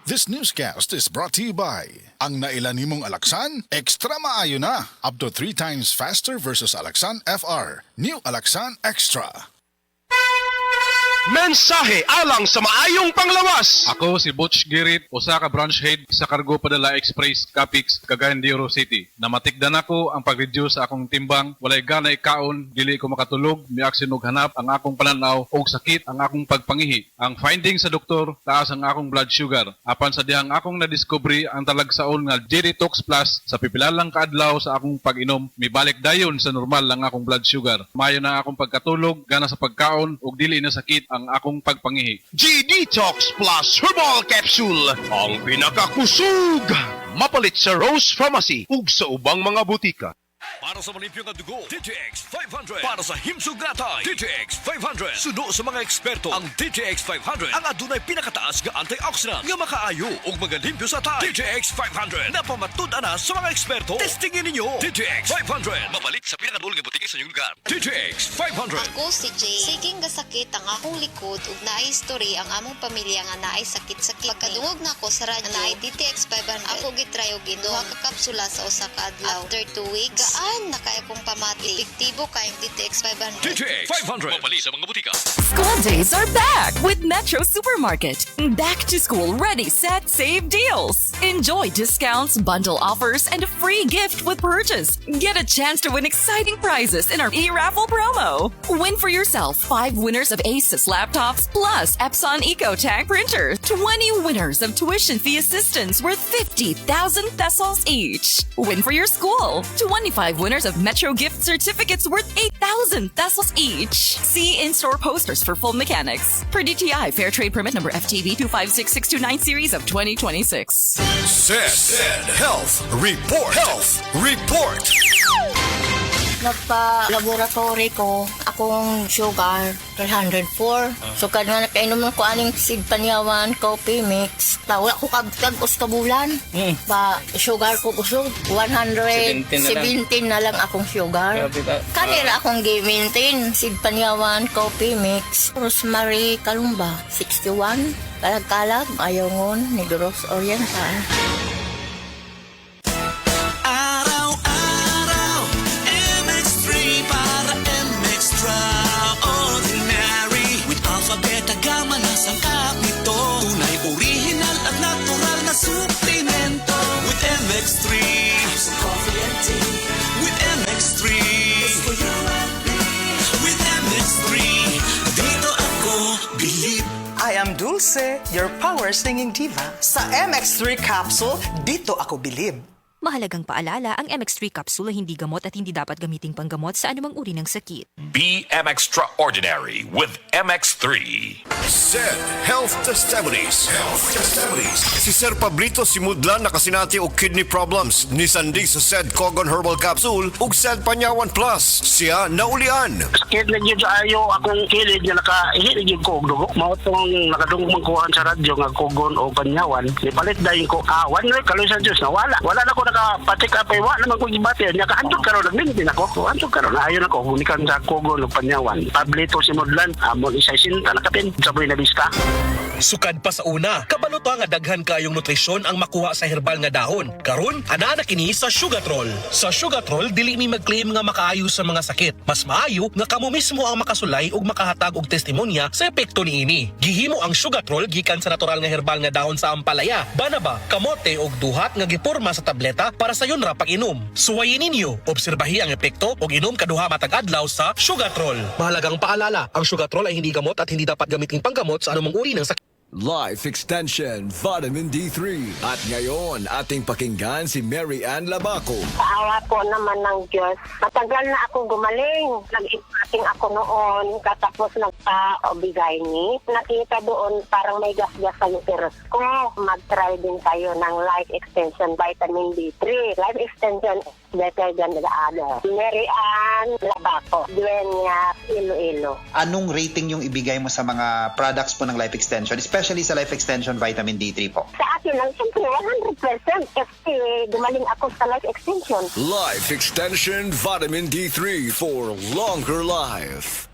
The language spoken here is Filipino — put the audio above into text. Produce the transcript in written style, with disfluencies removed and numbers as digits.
This newscast is brought to you by ang nailan nimong Alaksan, extra maayo na. Up to 3 times faster versus Alaksan FR. New Alaksan Extra. Mensahe alang sa maayong panglawas. Ako si Butch Girit, usa ka branch head sa Cargo Padala Express, Capix, Cagayan de Oro City. Namatikdan ako ang pag-reduce sa akong timbang, walay gana ikaon, dili ko makatulog, miaksin og hanap ang akong pananaw og sakit ang akong pagpangihi. Ang finding sa doktor, taas ang akong blood sugar. Apan sa dihang akong nadiscovery ang talagsaon nga G-Detox Plus sa pipilalang kaadlaw sa akong pag-inom, mibalik dayon sa normal ang akong blood sugar. Mayo na akong pagkatulog, gana sa pagkaon ug dili na sakit ang akong pagpangihi. G-Detox Plus Herbal Capsule, ang pinakakusog. Mapalit sa Rose Pharmacy ug sa ubang mga butika. Para sa malimpyo nga dugo, DTX 500. Para sa himsog natay, DTX 500. Sudo sa mga eksperto, ang DTX 500 ang adunay pinakataas nga antioxidant nga makaayo ug magalimpyo sa tay. DTX 500 napamatud-an na sa mga eksperto. Testingin ninyo. DTX 500 mapalit sa pinakadulong nga butika sa inyong lugar. DTX 500. Ako si Jay. Siging gasakit ang akong likod ug naay history ang among pamilya nga naay sakit sa kidney. Pagkadungog na ako sa radyo, naay DTX 500. Ako gitry og duha ka kapsula sa usa ka adlaw. After 2 weeks, gaan na kaya kong pamati. Epektibo kayong DTX 500. DTX 500 mapalit sa mga butika. School days are back with Metro Supermarket. Back to school ready, set, save deals. Enjoy discounts, bundle offers, and a free gift with purchase. Get a chance to win exciting prizes in our e-raffle promo. Win for yourself 5 winners of Asus laptops plus Epson EcoTag printer. 20 winners of tuition fee assistance worth 50,000 pesos each. Win for your school 25 winners of Metro gift certificates worth 8,000 pesos each. See in-store posters for full mechanics. Per DTI Fair Trade Permit number FTB 256629 series of 2026. Said Health Report. Health Report. Nagpa-laboratory ko, akong sugar, 304. So, kada nakainom ko aning seed panyawan, coffee mix. Wala ko kagos kabulan. Ba, sugar ko usog, 117 na lang akong sugar. Kanira akong gi-maintain, seed panyawan, coffee mix. Rosemary Kalumba, 61. Kalag-kalag, Ayongon, Negros Oriental. Suplemento with MX3. Coffee and tea with MX3. It's for you and me. With MX3, dito ako believe. I am Dulce, your power singing diva. Sa MX3 capsule, dito ako bilib. Mahalagang paalala, ang MX3 capsule ay hindi gamot at hindi dapat gamiting panggamot sa anumang uri ng sakit. Be Extraordinary with MX3. Said Health Testimonies. Health Testimonies. Si Sir Pablito Simudlan nakasinati og kidney problems ni Sandy sa Said Kogon Herbal Capsule ug Said Panyawan Plus. Siya naulian. Sakit na dyan ayo akong kilid nga nakaihit dyan ko og dugo. Mao tong nakadungog magkuhan sa radyo nga Kogon o Panyawan. Ipalit dahin ko, one week kaloy sa Diyos na wala. Wala na ko nakapatik apay, wala naman ko gibati. Nakahantog karon nagmintin ako. Hantog karon ayon ako hunikan sa Kogon o Panyawan. Pablito Simudlan, amon isa sinta nakapin. Saboy na biska. Sukad pa sa una, kabaluto nga daghan kayong nutrisyon ang makuha sa herbal nga dahon. Karon, ana na kini sa Sugatrol. Sa Sugatrol, dili mi mag-claim nga makaayo sa mga sakit. Mas maayo nga kamo mismo ang makasulay ug makahatag og testimonya sa epekto niini. Gihimo ang Sugatrol gikan sa natural nga herbal nga dahon sa ampalaya, banaba, kamote ug duhat nga giporma sa tableta para sa yun ra pag-inom. Suwayin ninyo, obserbahi ang epekto ug inom kaduha matag adlaw sa Sugatrol. Mahalagang paalala, ang Sugatrol ay hindi gamot at hindi dapat gamitin panggamot sa anumang uri ng sakit. Life Extension Vitamin D3. At ngayon, ating pakinggan si Mary Ann Labaco. Sa awa po naman ng Diyos, matagal na ako gumaling. Nag-ipating ako noon, katapos nagpa-obigay ni. Nakita doon parang may gas-gas sa uterus ko. Mag-try din tayo ng Life Extension Vitamin D3. Life Extension is better than the other. Mary Ann Labaco, Dueñas, Iloilo. Anong rating yung ibigay mo sa mga products po ng Life Extension? Especially sa Life Extension Vitamin D3 po. Sa akin lang, siyempre, 100% kasi gumaling ako sa Life Extension. Life Extension Vitamin D3 for longer life.